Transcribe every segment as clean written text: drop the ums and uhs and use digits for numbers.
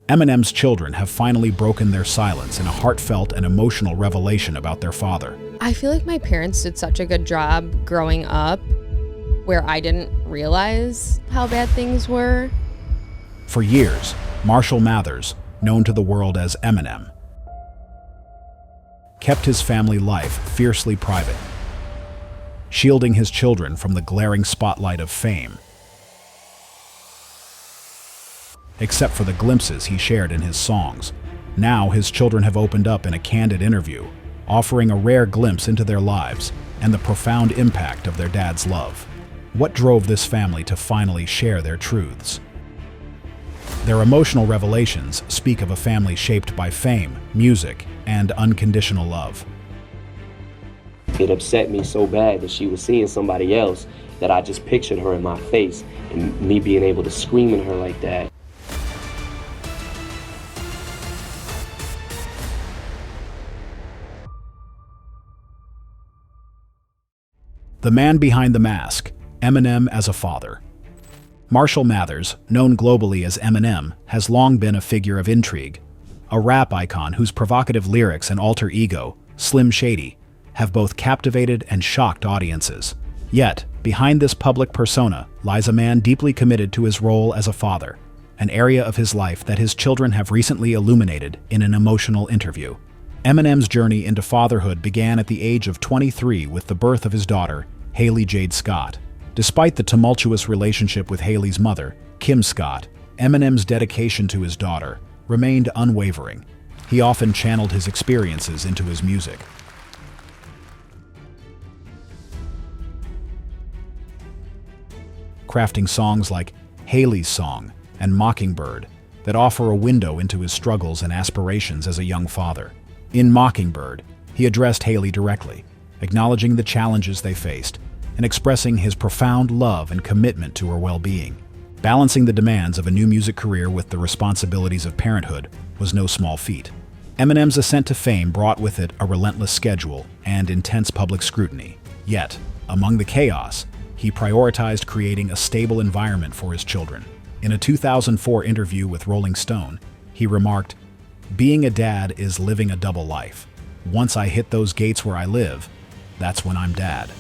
Eminem's children have finally broken their silence in a heartfelt and emotional revelation about their father. I feel like my parents did such a good job growing up where I didn't realize how bad things were. For years, Marshall Mathers, known to the world as Eminem, kept his family life fiercely private, shielding his children from the glaring spotlight of fame. Except for the glimpses he shared in his songs. Now his children have opened up in a candid interview, offering a rare glimpse into their lives and the profound impact of their dad's love. What drove this family to finally share their truths? Their emotional revelations speak of a family shaped by fame, music, and unconditional love. It upset me so bad that she was seeing somebody else that I just pictured her in my face, and me being able to scream at her like that. The man behind the mask, Eminem as a father. Marshall Mathers, known globally as Eminem, has long been a figure of intrigue, a rap icon whose provocative lyrics and alter ego, Slim Shady, have both captivated and shocked audiences. Yet, behind this public persona lies a man deeply committed to his role as a father, an area of his life that his children have recently illuminated in an emotional interview. Eminem's journey into fatherhood began at the age of 23 with the birth of his daughter, Hailie Jade Scott. Despite the tumultuous relationship with Hailie's mother, Kim Scott, Eminem's dedication to his daughter remained unwavering. He often channeled his experiences into his music, crafting songs like Hailie's Song and Mockingbird that offer a window into his struggles and aspirations as a young father. In Mockingbird, he addressed Hailie directly, acknowledging the challenges they faced and expressing his profound love and commitment to her well-being. Balancing the demands of a new music career with the responsibilities of parenthood was no small feat. Eminem's ascent to fame brought with it a relentless schedule and intense public scrutiny. Yet, among the chaos, he prioritized creating a stable environment for his children. In a 2004 interview with Rolling Stone, he remarked, "Being a dad is living a double life. Once I hit those gates where I live, that's when I'm dad."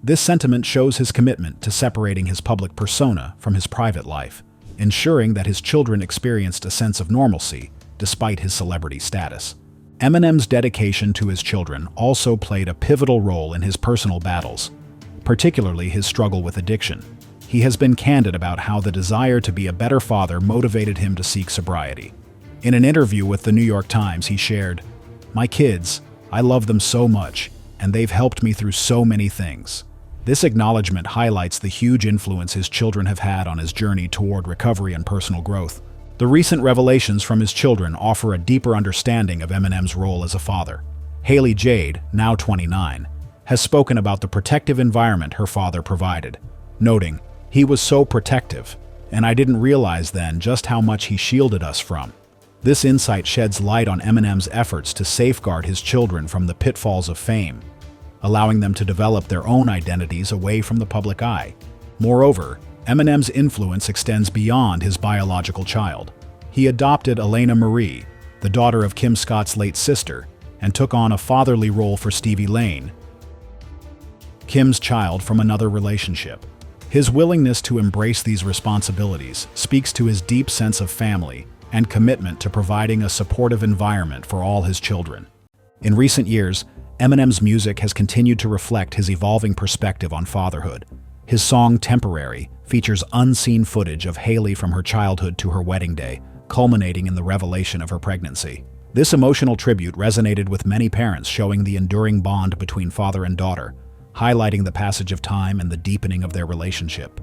This sentiment shows his commitment to separating his public persona from his private life, ensuring that his children experienced a sense of normalcy despite his celebrity status. Eminem's dedication to his children also played a pivotal role in his personal battles, particularly his struggle with addiction. He has been candid about how the desire to be a better father motivated him to seek sobriety. In an interview with the New York Times, he shared, "My kids, I love them so much, and they've helped me through so many things." This acknowledgement highlights the huge influence his children have had on his journey toward recovery and personal growth. The recent revelations from his children offer a deeper understanding of Eminem's role as a father. Hailie Jade, now 29, has spoken about the protective environment her father provided, noting, "He was so protective, and I didn't realize then just how much he shielded us from." This insight sheds light on Eminem's efforts to safeguard his children from the pitfalls of fame, allowing them to develop their own identities away from the public eye. Moreover, Eminem's influence extends beyond his biological child. He adopted Alaina Marie, the daughter of Kim Scott's late sister, and took on a fatherly role for Stevie Lane, Kim's child from another relationship. His willingness to embrace these responsibilities speaks to his deep sense of family and commitment to providing a supportive environment for all his children. In recent years, Eminem's music has continued to reflect his evolving perspective on fatherhood. His song Temporary features unseen footage of Hailie from her childhood to her wedding day, culminating in the revelation of her pregnancy. This emotional tribute resonated with many parents, showing the enduring bond between father and daughter, highlighting the passage of time and the deepening of their relationship.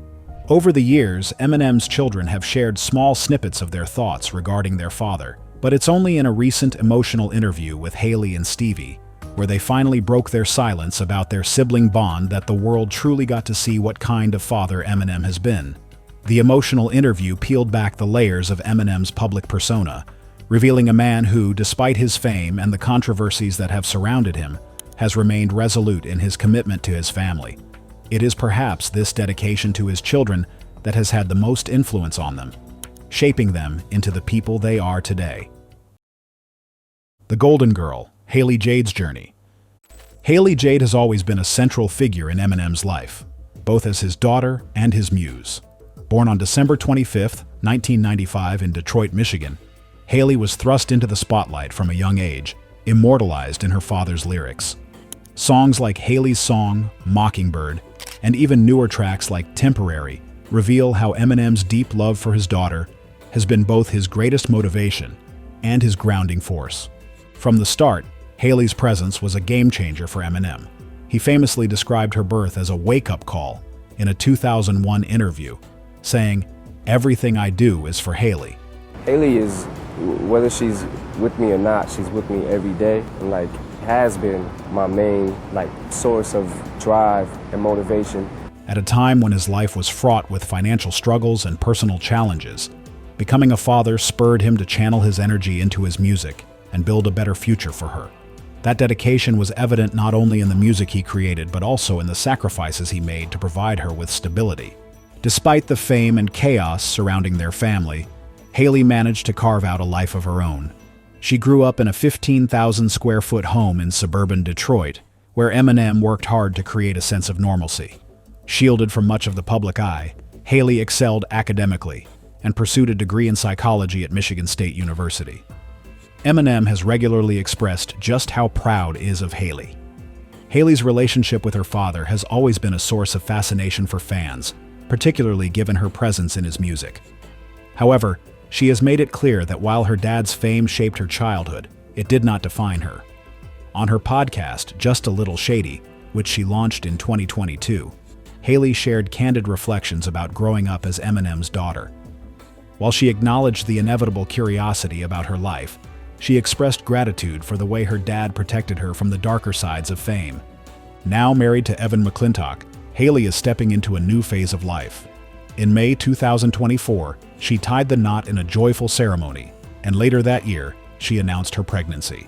Over the years, Eminem's children have shared small snippets of their thoughts regarding their father, but it's only in a recent emotional interview with Hailie and Stevie, where they finally broke their silence about their sibling bond, that the world truly got to see what kind of father Eminem has been. The emotional interview peeled back the layers of Eminem's public persona, revealing a man who, despite his fame and the controversies that have surrounded him, has remained resolute in his commitment to his family. It is perhaps this dedication to his children that has had the most influence on them, shaping them into the people they are today. The Golden Girl, Hailie Jade's journey. Hailie Jade has always been a central figure in Eminem's life, both as his daughter and his muse. Born on December 25, 1995 in Detroit, Michigan, Hailie was thrust into the spotlight from a young age, immortalized in her father's lyrics. Songs like Hailie's Song, Mockingbird, and even newer tracks like Temporary reveal how Eminem's deep love for his daughter has been both his greatest motivation and his grounding force. From the start, Hailie's presence was a game-changer for Eminem. He famously described her birth as a wake-up call in a 2001 interview, saying, "Everything I do is for Hailie." Hailie is, whether she's with me or not, she's with me every day, and has been my main source of drive and motivation. At a time when his life was fraught with financial struggles and personal challenges, becoming a father spurred him to channel his energy into his music and build a better future for her. That dedication was evident not only in the music he created, but also in the sacrifices he made to provide her with stability. Despite the fame and chaos surrounding their family, Hailie managed to carve out a life of her own. She grew up in a 15,000 square foot home in suburban Detroit, where Eminem worked hard to create a sense of normalcy. Shielded from much of the public eye, Hailie excelled academically and pursued a degree in psychology at Michigan State University. Eminem has regularly expressed just how proud he is of Hailie. Hailie's relationship with her father has always been a source of fascination for fans, particularly given her presence in his music. However, she has made it clear that while her dad's fame shaped her childhood, it did not define her. On her podcast, Just a Little Shady, which she launched in 2022, Hailie shared candid reflections about growing up as Eminem's daughter. While she acknowledged the inevitable curiosity about her life, she expressed gratitude for the way her dad protected her from the darker sides of fame. Now married to Evan McClintock, Hailie is stepping into a new phase of life. In May 2024, she tied the knot in a joyful ceremony, and later that year, she announced her pregnancy.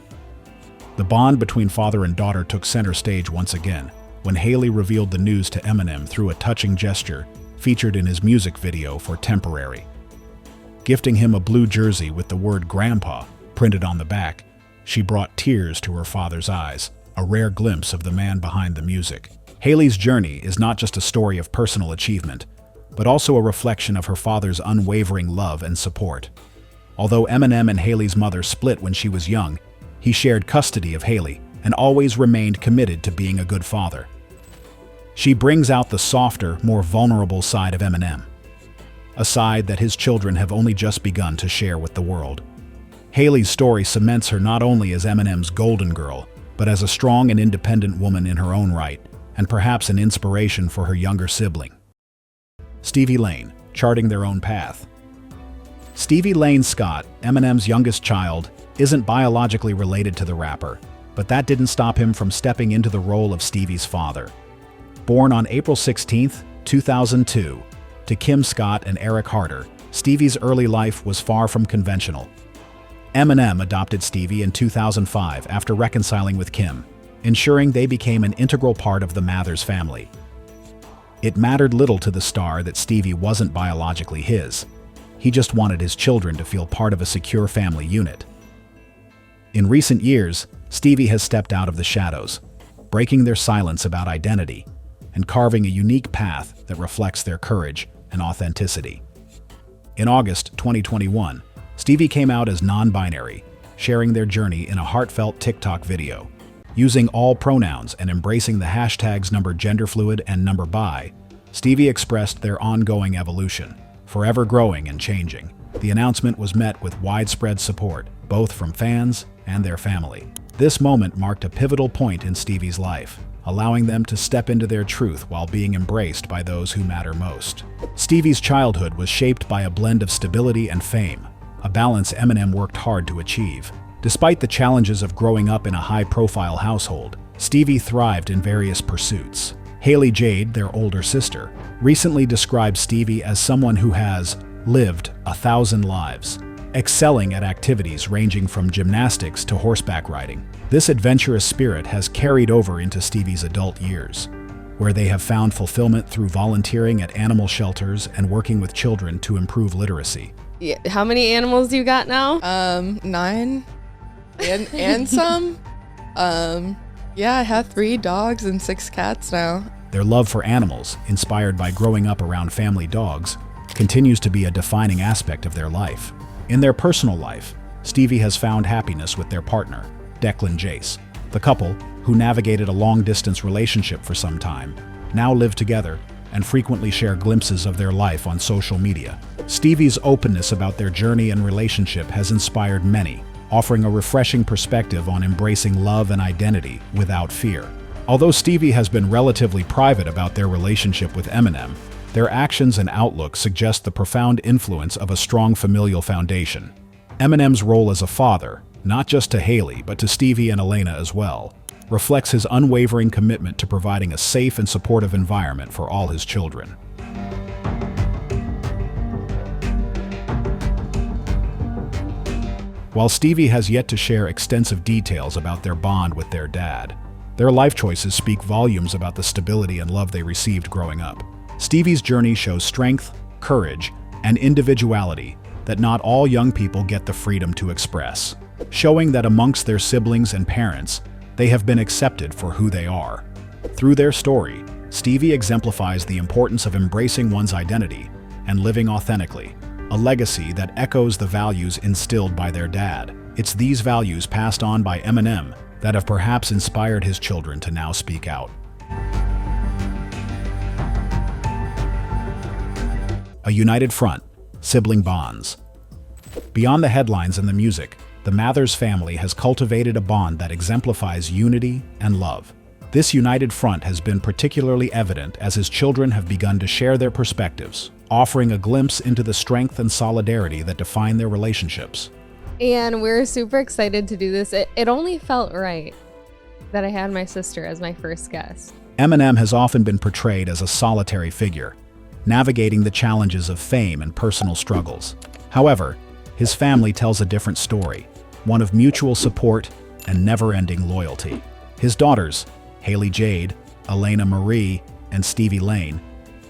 The bond between father and daughter took center stage once again, when Hailie revealed the news to Eminem through a touching gesture featured in his music video for Temporary. Gifting him a blue jersey with the word Grandpa printed on the back, she brought tears to her father's eyes, a rare glimpse of the man behind the music. Hailie's journey is not just a story of personal achievement, but also a reflection of her father's unwavering love and support. Although Eminem and Hailie's mother split when she was young, he shared custody of Hailie and always remained committed to being a good father. She brings out the softer, more vulnerable side of Eminem, a side that his children have only just begun to share with the world. Hailie's story cements her not only as Eminem's golden girl, but as a strong and independent woman in her own right, and perhaps an inspiration for her younger sibling. Stevie Lane, charting their own path. Stevie Lane Scott, Eminem's youngest child, isn't biologically related to the rapper, but that didn't stop him from stepping into the role of Stevie's father. Born on April 16, 2002, to Kim Scott and Eric Harder, Stevie's early life was far from conventional. Eminem adopted Stevie in 2005 after reconciling with Kim, ensuring they became an integral part of the Mathers family. It mattered little to the star that Stevie wasn't biologically his. He just wanted his children to feel part of a secure family unit. In recent years, Stevie has stepped out of the shadows, breaking their silence about identity and carving a unique path that reflects their courage and authenticity. In August 2021, Stevie came out as non-binary, sharing their journey in a heartfelt TikTok video. Using all pronouns and embracing the hashtags #genderfluid and #bi, Stevie expressed their ongoing evolution, forever growing and changing. The announcement was met with widespread support, both from fans and their family. This moment marked a pivotal point in Stevie's life, allowing them to step into their truth while being embraced by those who matter most. Stevie's childhood was shaped by a blend of stability and fame, a balance Eminem worked hard to achieve. Despite the challenges of growing up in a high-profile household, Stevie thrived in various pursuits. Hailie Jade, their older sister, recently described Stevie as someone who has lived 1,000 lives, excelling at activities ranging from gymnastics to horseback riding. This adventurous spirit has carried over into Stevie's adult years. where they have found fulfillment through volunteering at animal shelters and working with children to improve literacy. Yeah, how many animals do you got now? 9 and some. Yeah, I have 3 dogs and 6 cats now. Their love for animals, inspired by growing up around family dogs, continues to be a defining aspect of their life. In their personal life, Stevie has found happiness with their partner, Declan Jace. The couple, who navigated a long-distance relationship for some time, now live together and frequently share glimpses of their life on social media. Stevie's openness about their journey and relationship has inspired many, offering a refreshing perspective on embracing love and identity without fear. Although Stevie has been relatively private about their relationship with Eminem, their actions and outlook suggest the profound influence of a strong familial foundation. Eminem's role as a father, not just to Hailie but to Stevie and Alaina as well, reflects his unwavering commitment to providing a safe and supportive environment for all his children. While Stevie has yet to share extensive details about their bond with their dad, their life choices speak volumes about the stability and love they received growing up. Stevie's journey shows strength, courage, and individuality that not all young people get the freedom to express, showing that amongst their siblings and parents, they have been accepted for who they are. Through their story, Stevie exemplifies the importance of embracing one's identity and living authentically, a legacy that echoes the values instilled by their dad. It's these values passed on by Eminem that have perhaps inspired his children to now speak out. A united front, sibling bonds. Beyond the headlines and the music, the Mathers family has cultivated a bond that exemplifies unity and love. This united front has been particularly evident as his children have begun to share their perspectives, offering a glimpse into the strength and solidarity that define their relationships. And we're super excited to do this. It only felt right that I had my sister as my first guest. Eminem has often been portrayed as a solitary figure, navigating the challenges of fame and personal struggles. However, his family tells a different story, one of mutual support and never-ending loyalty. His daughters, Hailie Jade, Alaina Marie, and Stevie Lane,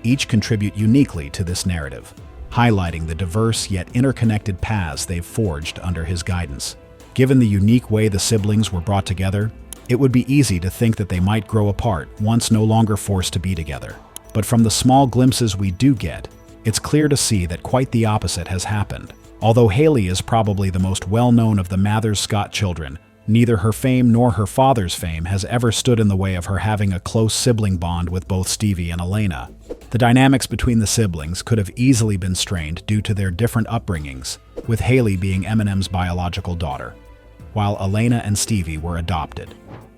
each contribute uniquely to this narrative, highlighting the diverse yet interconnected paths they've forged under his guidance. Given the unique way the siblings were brought together, it would be easy to think that they might grow apart once no longer forced to be together. But from the small glimpses we do get, it's clear to see that quite the opposite has happened. Although Hailie is probably the most well-known of the Mathers Scott children, neither her fame nor her father's fame has ever stood in the way of her having a close sibling bond with both Stevie and Alaina. The dynamics between the siblings could have easily been strained due to their different upbringings, with Hailie being Eminem's biological daughter, while Alaina and Stevie were adopted.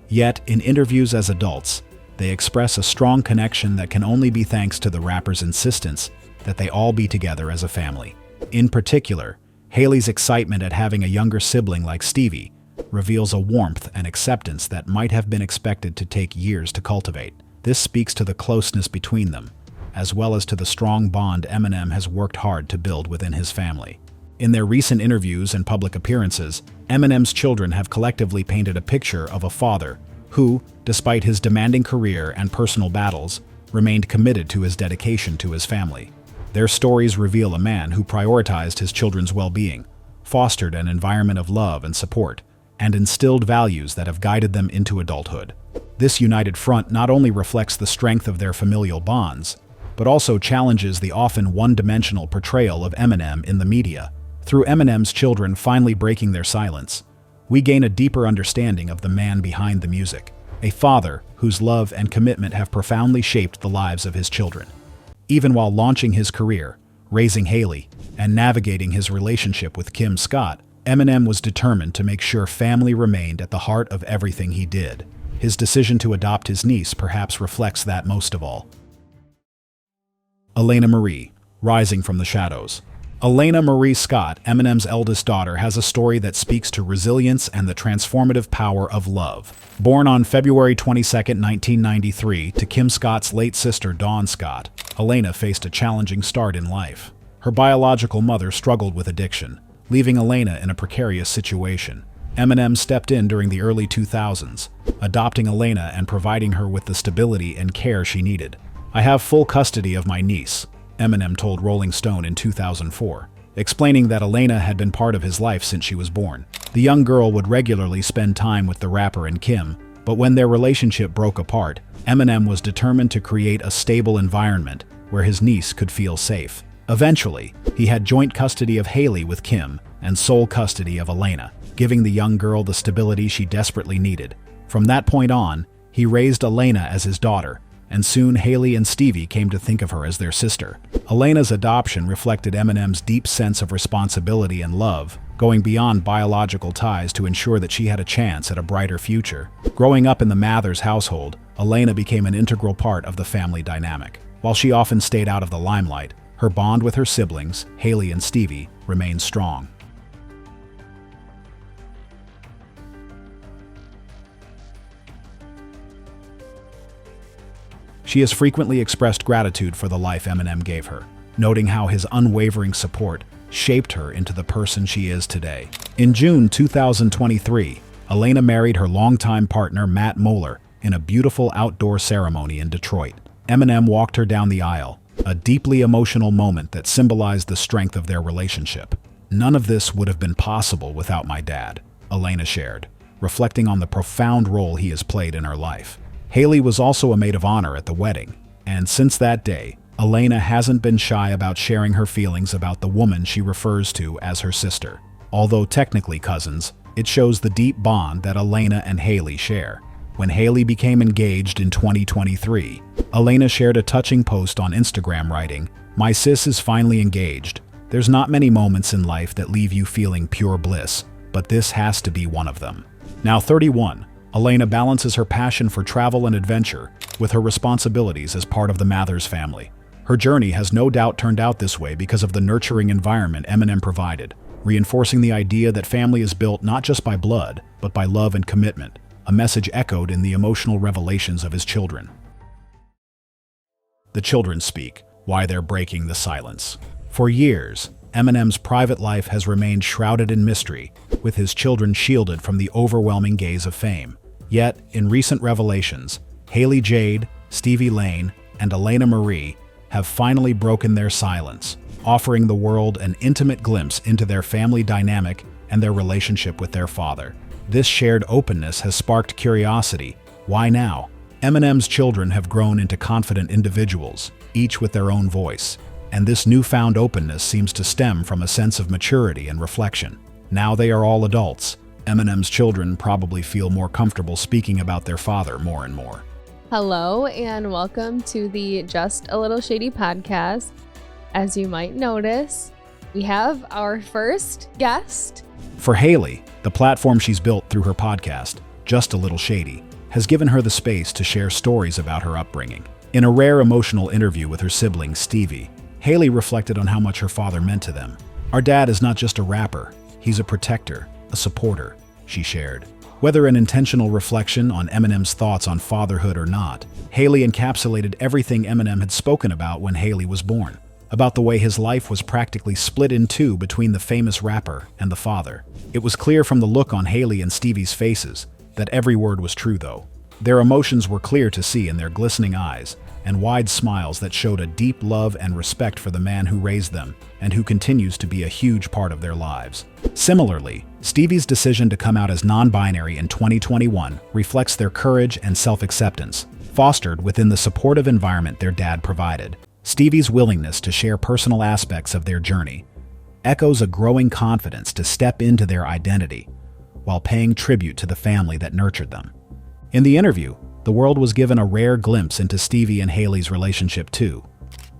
Yet, in interviews as adults, they express a strong connection that can only be thanks to the rapper's insistence that they all be together as a family. In particular, Hailie's excitement at having a younger sibling like Stevie reveals a warmth and acceptance that might have been expected to take years to cultivate. This speaks to the closeness between them, as well as to the strong bond Eminem has worked hard to build within his family. In their recent interviews and public appearances, Eminem's children have collectively painted a picture of a father who, despite his demanding career and personal battles, remained committed to his dedication to his family. Their stories reveal a man who prioritized his children's well-being, fostered an environment of love and support, and instilled values that have guided them into adulthood. This united front not only reflects the strength of their familial bonds, but also challenges the often one-dimensional portrayal of Eminem in the media. Through Eminem's children finally breaking their silence, we gain a deeper understanding of the man behind the music, a father whose love and commitment have profoundly shaped the lives of his children. Even while launching his career, raising Hailie, and navigating his relationship with Kim Scott, Eminem was determined to make sure family remained at the heart of everything he did. His decision to adopt his niece perhaps reflects that most of all. Alaina Marie, rising from the shadows. Alaina Marie Scott, Eminem's eldest daughter, has a story that speaks to resilience and the transformative power of love. Born on February 22, 1993, to Kim Scott's late sister Dawn Scott, Alaina faced a challenging start in life. Her biological mother struggled with addiction, leaving Alaina in a precarious situation. Eminem stepped in during the early 2000s, adopting Alaina and providing her with the stability and care she needed. "I have full custody of my niece," Eminem told Rolling Stone in 2004, explaining that Alaina had been part of his life since she was born. The young girl would regularly spend time with the rapper and Kim, but when their relationship broke apart, Eminem was determined to create a stable environment where his niece could feel safe. Eventually, he had joint custody of Hailie with Kim and sole custody of Alaina, giving the young girl the stability she desperately needed. From that point on, he raised Alaina as his daughter, and soon Hailie and Stevie came to think of her as their sister. Alaina's adoption reflected Eminem's deep sense of responsibility and love, going beyond biological ties to ensure that she had a chance at a brighter future. Growing up in the Mathers household, Alaina became an integral part of the family dynamic. While she often stayed out of the limelight, her bond with her siblings, Hailie and Stevie, remained strong. She has frequently expressed gratitude for the life Eminem gave her, noting how his unwavering support shaped her into the person she is today. In June 2023, Alaina married her longtime partner Matt Moeller in a beautiful outdoor ceremony in Detroit. Eminem walked her down the aisle, a deeply emotional moment that symbolized the strength of their relationship. "None of this would have been possible without my dad," Alaina shared, reflecting on the profound role he has played in her life. Hailie was also a maid of honor at the wedding, and since that day, Alaina hasn't been shy about sharing her feelings about the woman she refers to as her sister. Although technically cousins, it shows the deep bond that Alaina and Hailie share. When Hailie became engaged in 2023, Alaina shared a touching post on Instagram writing, "My sis is finally engaged. There's not many moments in life that leave you feeling pure bliss, but this has to be one of them." Now 31, Alaina balances her passion for travel and adventure with her responsibilities as part of the Mathers family. Her journey has no doubt turned out this way because of the nurturing environment Eminem provided, reinforcing the idea that family is built not just by blood, but by love and commitment, a message echoed in the emotional revelations of his children. The children speak, why they're breaking the silence. For years, Eminem's private life has remained shrouded in mystery, with his children shielded from the overwhelming gaze of fame. Yet, in recent revelations, Hailie Jade, Stevie Lane, and Alaina Marie have finally broken their silence, offering the world an intimate glimpse into their family dynamic and their relationship with their father. This shared openness has sparked curiosity. Why now? Eminem's children have grown into confident individuals, each with their own voice, and this newfound openness seems to stem from a sense of maturity and reflection. Now they are all adults. Eminem's children probably feel more comfortable speaking about their father more and more. Hello and welcome to the Just a Little Shady podcast. As you might notice, we have our first guest. For Hailie, the platform she's built through her podcast, Just a Little Shady, has given her the space to share stories about her upbringing. In a rare emotional interview with her sibling, Stevie, Hailie reflected on how much her father meant to them. "Our dad is not just a rapper, he's a protector, a supporter," she shared. Whether an intentional reflection on Eminem's thoughts on fatherhood or not, Hailie encapsulated everything Eminem had spoken about when Hailie was born, about the way his life was practically split in two between the famous rapper and the father. It was clear from the look on Hailie and Stevie's faces that every word was true, though. Their emotions were clear to see in their glistening eyes and wide smiles that showed a deep love and respect for the man who raised them and who continues to be a huge part of their lives. Similarly, Stevie's decision to come out as non-binary in 2021 reflects their courage and self-acceptance, fostered within the supportive environment their dad provided. Stevie's willingness to share personal aspects of their journey echoes a growing confidence to step into their identity while paying tribute to the family that nurtured them. In the interview, the world was given a rare glimpse into Stevie and Hailie's relationship too.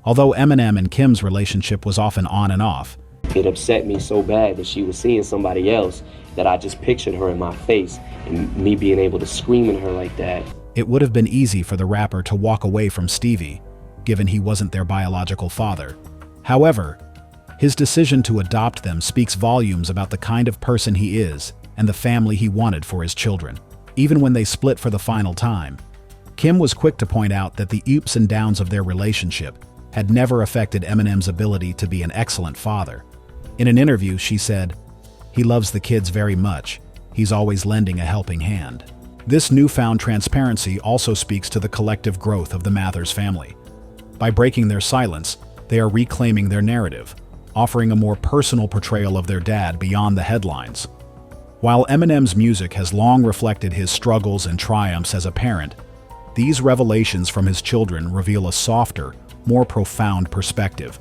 Although Eminem and Kim's relationship was often on and off, it upset me so bad that she was seeing somebody else that I just pictured her in my face, and me being able to scream at her like that. It would have been easy for the rapper to walk away from Stevie, given he wasn't their biological father. However, his decision to adopt them speaks volumes about the kind of person he is and the family he wanted for his children. Even when they split for the final time, Kim was quick to point out that the ups and downs of their relationship had never affected Eminem's ability to be an excellent father. In an interview, she said, "He loves the kids very much. he's always lending a helping hand. This newfound transparency also speaks to the collective growth of the Mathers family. By breaking their silence, they are reclaiming their narrative, offering a more personal portrayal of their dad beyond the headlines. While Eminem's music has long reflected his struggles and triumphs as a parent, these revelations from his children reveal a softer, more profound perspective.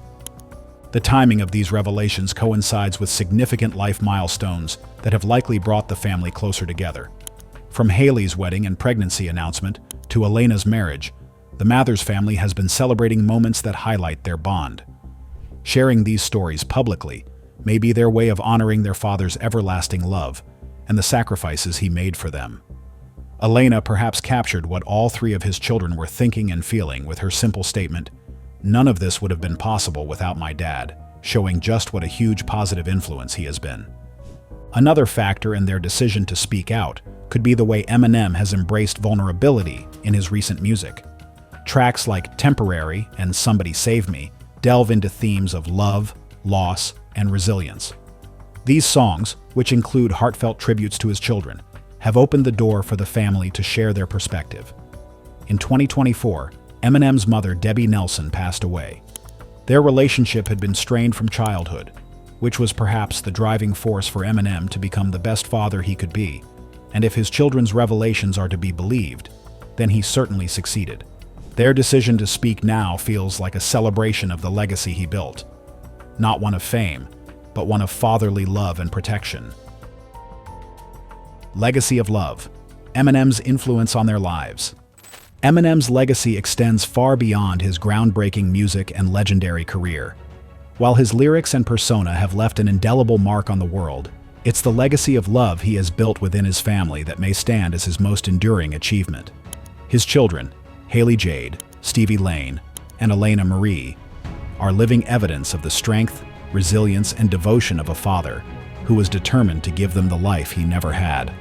The timing of these revelations coincides with significant life milestones that have likely brought the family closer together. From Hailie's wedding and pregnancy announcement to Alaina's marriage, the Mathers family has been celebrating moments that highlight their bond. Sharing these stories publicly may be their way of honoring their father's everlasting love and the sacrifices he made for them. Alaina perhaps captured what all three of his children were thinking and feeling with her simple statement, "None of this would have been possible without my dad," showing just what a huge positive influence he has been. Another factor in their decision to speak out could be the way Eminem has embraced vulnerability in his recent music. Tracks like Temporary and Somebody Save Me delve into themes of love, loss, and resilience. These songs, which include heartfelt tributes to his children, have opened the door for the family to share their perspective. In 2024, Eminem's mother, Debbie Nelson, passed away. Their relationship had been strained from childhood, which was perhaps the driving force for Eminem to become the best father he could be. And if his children's revelations are to be believed, then he certainly succeeded. Their decision to speak now feels like a celebration of the legacy he built. Not one of fame, but one of fatherly love and protection. Legacy of love. Eminem's influence on their lives. Eminem's legacy extends far beyond his groundbreaking music and legendary career. While his lyrics and persona have left an indelible mark on the world, it's the legacy of love he has built within his family that may stand as his most enduring achievement. His children, Hailie Jade, Stevie Lane, and Alaina Marie, are living evidence of the strength, resilience, and devotion of a father who was determined to give them the life he never had.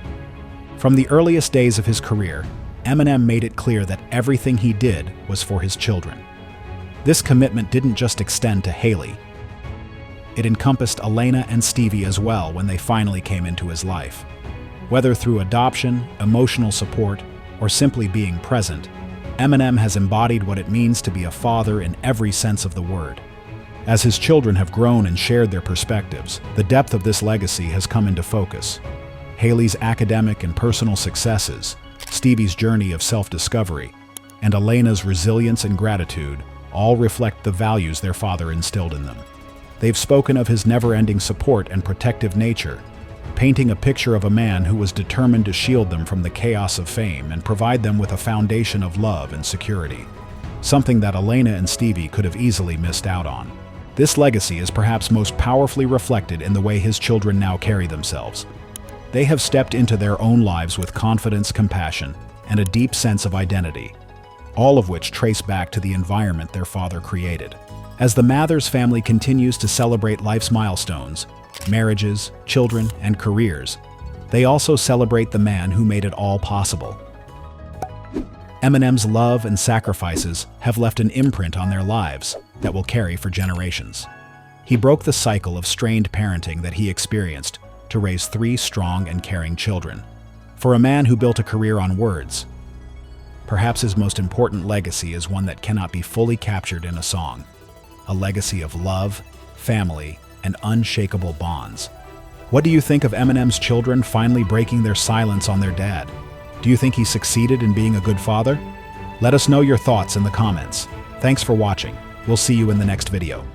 From the earliest days of his career, Eminem made it clear that everything he did was for his children. This commitment didn't just extend to Hailie. It encompassed Alaina and Stevie as well when they finally came into his life. Whether through adoption, emotional support, or simply being present, Eminem has embodied what it means to be a father in every sense of the word. As his children have grown and shared their perspectives, the depth of this legacy has come into focus. Hailie's academic and personal successes, Stevie's journey of self-discovery, and Alaina's resilience and gratitude all reflect the values their father instilled in them. They've spoken of his never-ending support and protective nature, painting a picture of a man who was determined to shield them from the chaos of fame and provide them with a foundation of love and security, something that Alaina and Stevie could have easily missed out on. This legacy is perhaps most powerfully reflected in the way his children now carry themselves. They have stepped into their own lives with confidence, compassion, and a deep sense of identity, all of which trace back to the environment their father created. As the Mathers family continues to celebrate life's milestones, marriages, children, and careers, they also celebrate the man who made it all possible. Eminem's love and sacrifices have left an imprint on their lives that will carry for generations. He broke the cycle of strained parenting that he experienced to raise 3 strong and caring children. For a man who built a career on words, perhaps his most important legacy is one that cannot be fully captured in a song. A legacy of love, family, and unshakable bonds. What do you think of Eminem's children finally breaking their silence on their dad? Do you think he succeeded in being a good father? Let us know your thoughts in the comments. Thanks for watching. We'll see you in the next video.